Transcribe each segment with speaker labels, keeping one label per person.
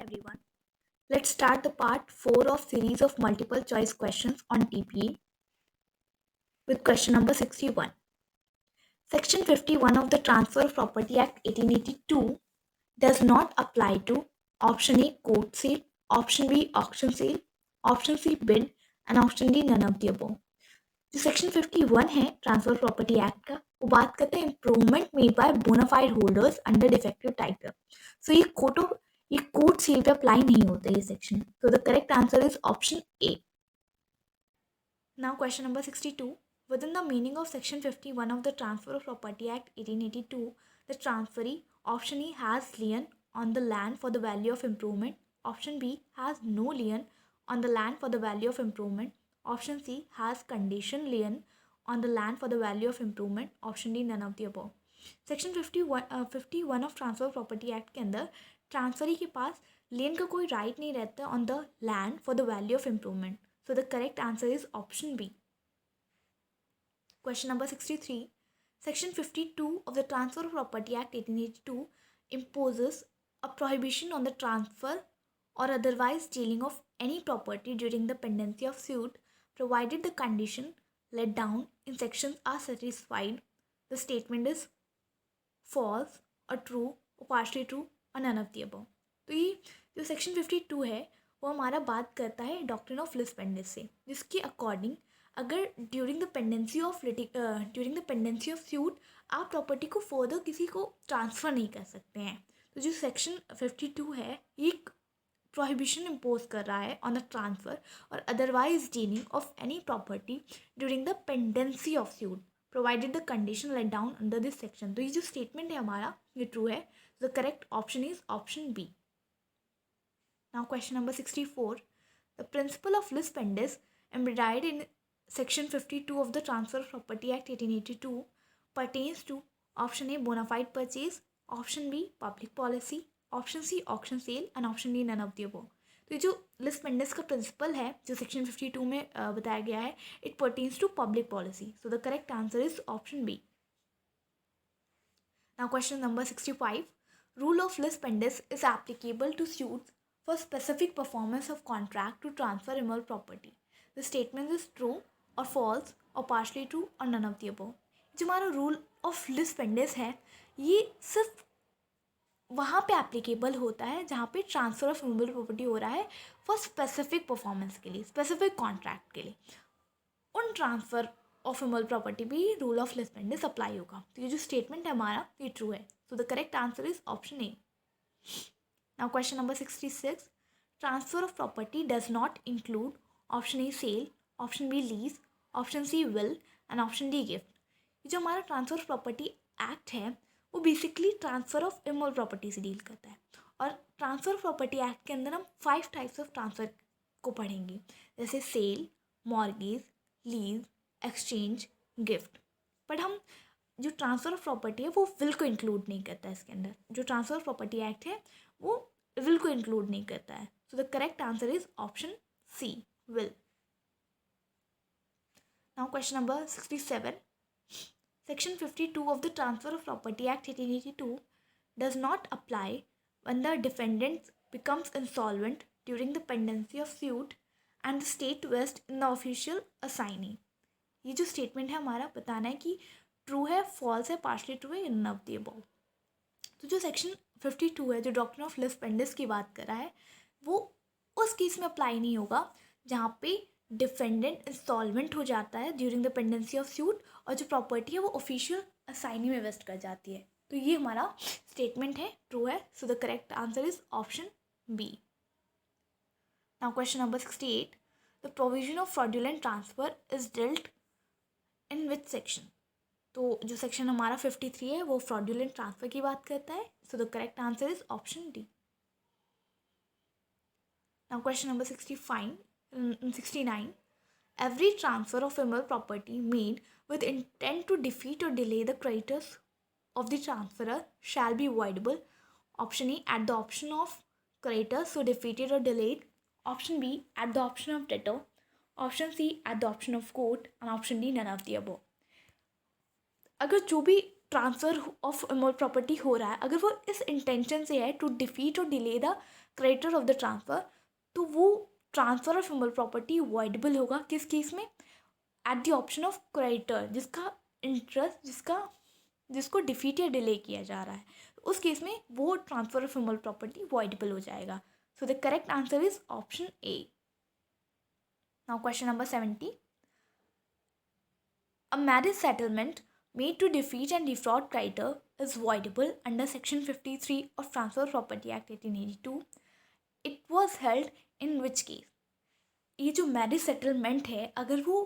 Speaker 1: everyone. Let's start the part 4 of series of multiple choice questions on TPA with question number 61. Section 51 of the Transfer of Property Act 1882 does not apply to option A court sale, option B auction sale, option C bid and option D none of the above. जो section 51 है transfer property act का वो बात करते हैं improvement made by bonafide holders under defective title. So ये court sale पे apply नहीं होता ये section. So the correct answer is option A. Now question number 62. Within the meaning of section 51 of the Transfer of Property Act 1882, the transferee option E has lien on the land for the value of improvement, option B has no lien on the land for the value of improvement, option C has condition lien on the land for the value of improvement, option D none of the above. Section 51 of transfer property act के अंदर transferee के पास लेन का कोई right नहीं रहता on the land for the value of improvement. So the correct answer is option B. Question number 63. Section 52 of the Transfer of Property Act 1882 imposes a prohibition on the transfer or otherwise dealing of any property during the pendency of suit, provided the condition laid down in sections are satisfied. The statement is false or true or partially true or none of the above. तो ये जो section 52 है वो हमारा बात करता है doctrine of lis pendens से, जिसके अकॉर्डिंग अगर during the pendency of suit आप प्रॉपर्टी को फर्दर किसी को ट्रांसफ़र नहीं कर सकते हैं. तो जो सेक्शन 52 है ये प्रोहिबिशन इम्पोज कर रहा है ऑन द ट्रांसफ़र और otherwise dealing of any property during the pendency of suit provided the condition let down under this section. तो ये जो स्टेटमेंट है हमारा ये ट्रू है. The correct option is option B. Now question number 64. The principal of lis pendens embedded in Section 52 of the Transfer of Property Act 1882 pertains to option A bona fide purchase, option B public policy, option C auction sale and option D none of the above. तो ये जो लिस pendens का principal है जो section 52 में बताया गया है it pertains to public policy. So the correct answer is option B. Now question number 65. Rule of lis pendens is applicable to suits for specific performance of contract to transfer immoral property. The statement is true और false और partially true और none of the above. जो हमारा rule of lis pendens है ये सिर्फ वहाँ पे एप्लीकेबल होता है जहाँ पे ट्रांसफ़र ऑफ इमूवेबल प्रॉपर्टी हो रहा है फॉर स्पेसिफिक परफॉर्मेंस के लिए, स्पेसिफिक कॉन्ट्रैक्ट के लिए. उन ट्रांसफ़र ऑफ इमूवेबल प्रॉपर्टी भी rule of lis pendens apply होगा. तो ये जो स्टेटमेंट है हमारा ये ट्रू है. So the correct answer is option A. Now question number 66. Transfer of property does not include option A sale, option B lease, option C will and option D gift. ये जो हमारा transfer of property act है वो basically transfer of immoral property से deal करता है. और transfer of property act के अंदर हम 5 टाइप्स ऑफ ट्रांसफ़र को पढ़ेंगे, जैसे sale, mortgage, lease, exchange, gift. But हम जो ट्रांसफ़र ऑफ प्रॉपर्टी है वो विल को इंक्लूड नहीं करता है इसके अंदर. जो ट्रांसफ़र ऑफ प्रॉपर्टी एक्ट है वो विल को इंक्लूड नहीं करता है. So the correct answer is option C, will. Now question number 67. Section 52 of the Transfer of Property Act 1882 does not apply when the defendant becomes insolvent during the pendency of suit and the state vests in the official assignee. ये जो statement है हमारा बताना है कि true है, false है, partially true है, नन ऑफ द अबव. तो जो सेक्शन 52 है जो डॉक्ट्रिन ऑफ लिस पेंडेंस की बात कर रहा है वो उस केस में अप्लाई नहीं होगा जहाँ पे डिफेंडेंट इंस्टॉलमेंट हो जाता है during the pendency of suit और जो प्रॉपर्टी है वो ऑफिशियल असाइनी में वेस्ट कर जाती है. तो ये हमारा स्टेटमेंट है, ट्रू है. So the correct answer is option B. Now question number 68. The provision of fraudulent transfer is dealt in which section. तो जो सेक्शन हमारा 53 है वो फ्रॉडुलेंट ट्रांसफर की बात करता है. So the correct answer is option D. Now question number 69. Every transfer of immovable property made with intent to defeat or delay the creditors of the transferor shall be voidable. Option A at the option of creditors so defeated or delayed. Option B at the option of debtor. Option C at the option of court and option D none of the above. अगर जो भी transfer of immoral property हो रहा है अगर वो इस intention से है टू डिफीट और delay the creditor of the transfer, तो वो transfer of immovable property voidable होगा किस केस में? At the option of creditor, जिसका इंटरेस्ट जिसको डिफीट या डिले किया जा रहा है, उस केस में वो transfer of immovable property voidable हो जाएगा. सो the correct answer is option A. Now question number 70. A marriage settlement made to defeat and defraud creditor is voidable under Section 53 of Transfer of Property Act 1882. It was held in which case? ये जो marriage settlement है, अगर वो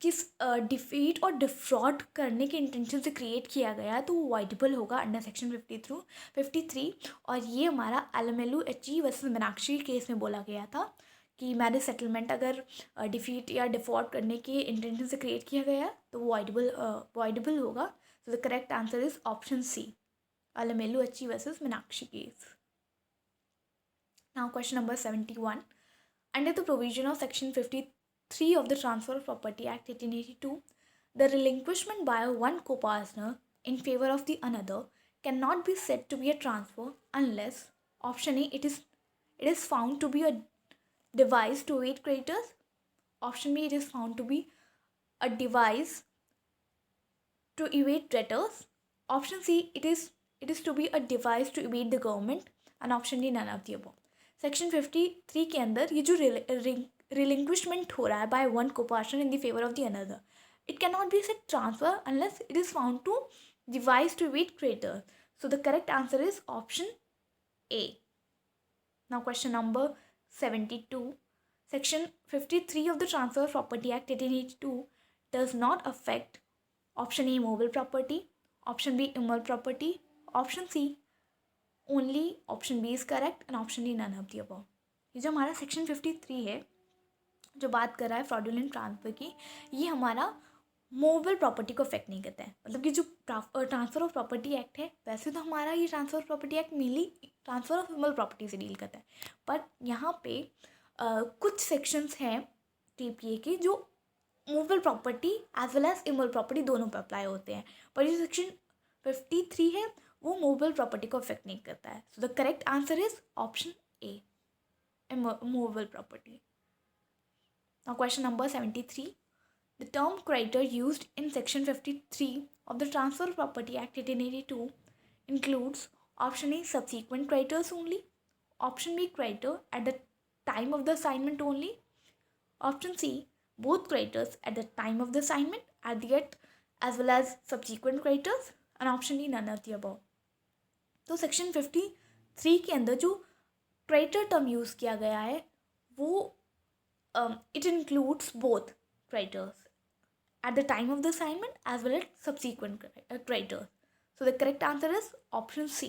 Speaker 1: किस defeat और defrauded करने के intention से क्रिएट किया गया तो वो वॉइडेबल होगा अंडर सेक्शन 53. और ये हमारा एलएमएलयू एचई वर्सेस मीनाक्षी केस में बोला गया था कि मैरिज सेटलमेंट अगर डिफीट या डिफॉल्ट करने के इंटेंशन से क्रिएट किया गया तो वॉइडेबल होगा. So the correct answer is option C, LMLU HE versus Meenakshi case. Now question number 71. Under the provision of Section 53 of the Transfer of Property Act 1882, the relinquishment by one co-partner in favor of the another cannot be said to be a transfer unless, option A, it is found to be a device to evade creditors. Option B, it is found to be a device to evade debtors. Option C, it is to be a device to evade the government. And option D, none of the above. Section 53 के अंदर ये जो relinquishment हो रहा है by one copartner in the favour of the another, it can not be said transfer unless it is found to devise to evade creditor. So the correct answer is option A. Now question number 72. Section 53 of the transfer of property act 1882 does not affect option A movable property, option B immovable property, option C only, option B is correct and option D none of the above. ये जो हमारा section 53 है जो बात कर रहा है fraudulent transfer की, ये हमारा मूवेबल प्रॉपर्टी को अफेक्ट नहीं करता है. मतलब कि जो ट्रांसफ़र ऑफ प्रॉपर्टी एक्ट है, वैसे तो हमारा ये transfer of property act mainly transfer of immovable property से डील करता है, बट यहाँ पे कुछ सेक्शंस हैं टीपीए के जो movable property as well as immovable property दोनों पर अप्लाई होते हैं, पर ये सेक्शन 53 है वो मूवेबल प्रॉपर्टी को अफेक्ट नहीं करता है. So the correct answer is option A, movable property. Now question number 73. The term creditor used in section 53 of the Transfer of Property Act 1882 includes option A subsequent creditors only, option B creditor at the time of the assignment only, option C both creditors at the time of the assignment as well as subsequent creditors, and option D none of the above. तो section 53 के अंदर जो creditor term use किया गया है वो it includes both creditors at the time of the assignment as well as subsequent creditors. So the correct answer is option C.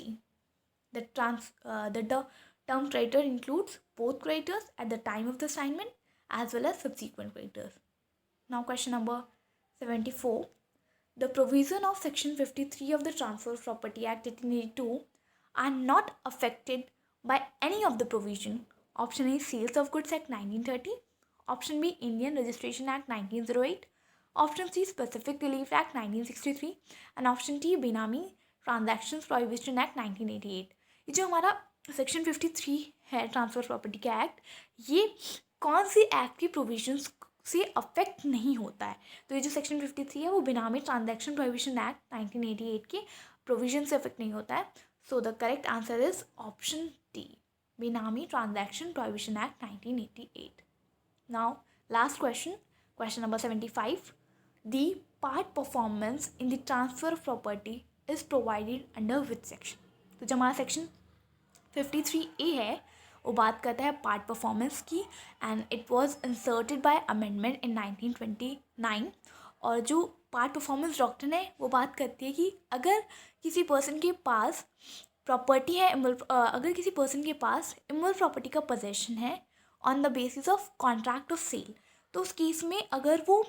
Speaker 1: The term creditor includes both creditors at the time of the assignment as well as subsequent creditors. Now question number 74. The provision of section 53 of the Transfer of Property Act 1882 are not affected by any of the provision. Option A Sales of Goods Act 1930, option B Indian Registration Act 1908, option C Specific Relief Act 1963 and option D Benami Transactions Prohibition Act 1988. ये जो हमारा section 53 है transfer property का act, ये कौन C act की provisions से affect नहीं होता है? तो ये जो सेक्शन 53 है वो बेनामी ट्रांजैक्शन प्रोहिबिशन एक्ट 1988 के प्रोविजन से अफेक्ट नहीं होता है. So the correct answer is option D, benami transaction prohibition act 1988. Now last question, question number 75. The part performance in the transfer of property is provided under which section? तो जो हमारा section 53A है वो बात करता है पार्ट परफॉर्मेंस की, and it was inserted by amendment in 1929. और जो पार्ट परफॉर्मेंस डॉक्ट्रिन है वो बात करती है कि अगर किसी पर्सन के पास प्रॉपर्टी है, अगर किसी पर्सन के पास इमूवेबल प्रॉपर्टी का पोजेशन है on the basis of contract of sale, तो उस केस में अगर वो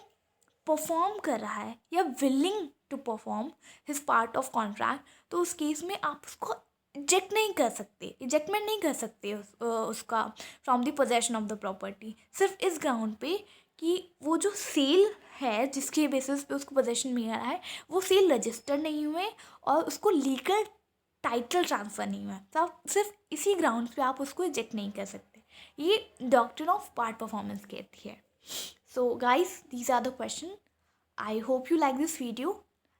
Speaker 1: परफॉर्म कर रहा है या willing to perform his part of contract, तो उस केस में आप उसको इजेक्टमेंट नहीं कर सकते उसका from the possession of the property, सिर्फ इस ग्राउंड पे कि वो जो सेल है जिसके बेसिस पे उसको पोजेशन मिल रहा है वो सेल रजिस्टर्ड नहीं हुए और उसको लीगल टाइटल ट्रांसफ़र नहीं हुआ तो आप सिर्फ इसी ग्राउंड्स पे आप उसको रिजेक्ट नहीं कर सकते. ये डॉक्ट्रिन ऑफ पार्ट परफॉर्मेंस कहती है. So guys, these are the question. I hope you like this video,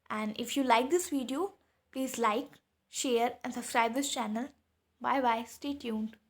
Speaker 1: and if you like this video, please like, share and subscribe this channel. Bye bye. Stay tuned.